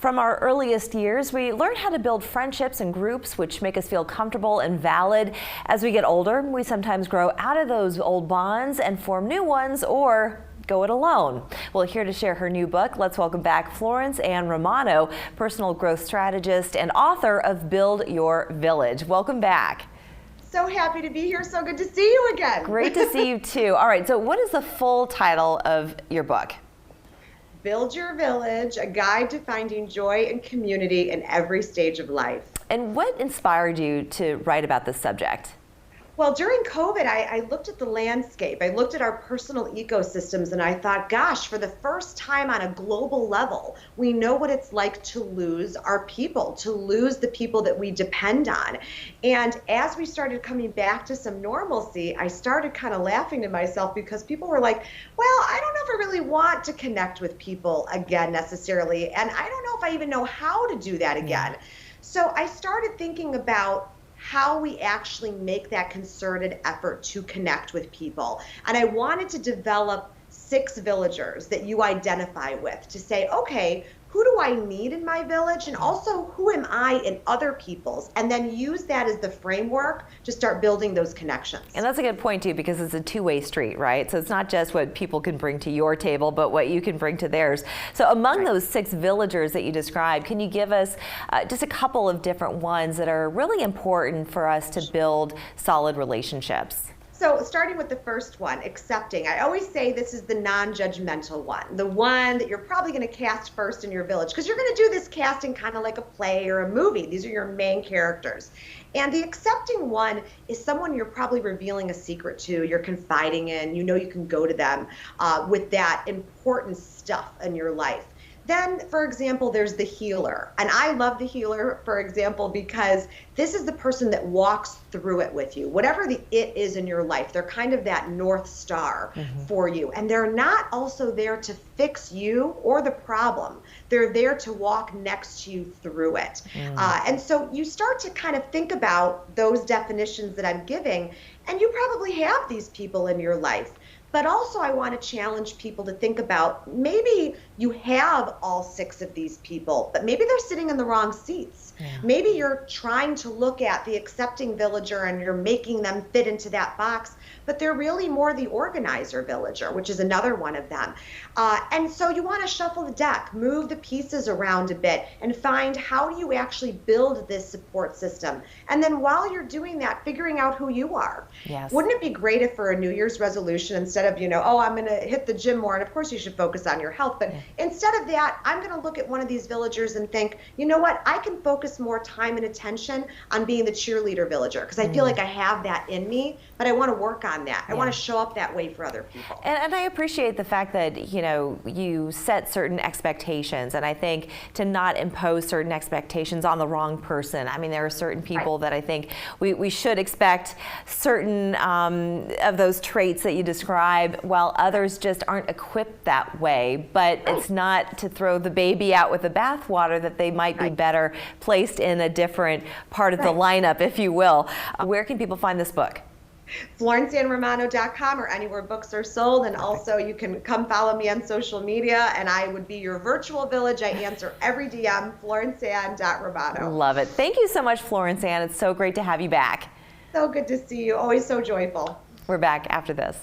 From our earliest years, we learn how to build friendships and groups which make us feel comfortable and valid. As we get older, we sometimes grow out of those old bonds and form new ones, or go it alone. Well, here to share her new book, let's welcome back Florence Romano, personal growth strategist and author of Build Your Village. Welcome back. So happy to be here. So good to see you again. Great to see you too. All right, so what is the full title of your book? Build Your Village, a guide to finding joy and community in every stage of life. And what inspired you to write about this subject? Well, during COVID, I looked at the landscape. I looked at our personal ecosystems and I thought, gosh, for the first time on a global level, we know what it's like to lose our people, to lose the people that we depend on. And as we started coming back to some normalcy, I started kind of laughing to myself because people were like, well, I don't know if I really want to connect with people again necessarily. And I don't know if I even know how to do that again. So I started thinking about how we actually make that concerted effort to connect with people. And I wanted to develop 6 villagers that you identify with to say, okay, who do I need in my village? And also, who am I in other people's? And then use that as the framework to start building those connections. And that's a good point too, because it's a two-way street, right? So it's not just what people can bring to your table, but what you can bring to theirs. So among those 6 villagers that you described, can you give us just a couple of different ones that are really important for us to build solid relationships? So starting with the first one, accepting. I always say this is the non-judgmental one, the one that you're probably going to cast first in your village, because you're going to do this casting kind of like a play or a movie. These are your main characters. And the accepting one is someone you're probably revealing a secret to, you're confiding in, you know you can go to them with that important stuff in your life. Then, for example, there's the healer. And I love the healer, for example, because this is the person that walks through it with you. Whatever the it is in your life, they're kind of that North Star for you. And they're not also there to fix you or the problem. They're there to walk next to you through it. And so you start to kind of think about those definitions that I'm giving, and you probably have these people in your life. But also I want to challenge people to think about, maybe you have all 6 of these people, but maybe they're sitting in the wrong seats. Maybe you're trying to look at the accepting villager and you're making them fit into that box, but they're really more the organizer villager, which is another one of them. And so you want to shuffle the deck, move the pieces around a bit, and find how do you actually build this support system. And then while you're doing that, figuring out who you are. Wouldn't it be great if for a New Year's resolution, instead of, oh, I'm going to hit the gym more, and of course you should focus on your health, but instead of that, I'm going to look at one of these villagers and think, you know what, I can focus more time and attention on being the cheerleader villager, because I feel like I have that in me, but I want to work on that. I want to show up that way for other people. And I appreciate the fact that, you set certain expectations, and I think to not impose certain expectations on the wrong person. I mean, there are certain people that I think we should expect certain of those traits that you describe, while others just aren't equipped that way. But it's not to throw the baby out with the bathwater, that they might be better placed in a different part of the lineup, if you will. Where can people find this book? FlorenceAndRomano.com or anywhere books are sold. And also you can come follow me on social media, and I would be your virtual village. I answer every DM, FlorenceAnd.Romano. Love it. Thank you so much, Florence Ann. It's so great to have you back. So good to see you. Always so joyful. We're back after this.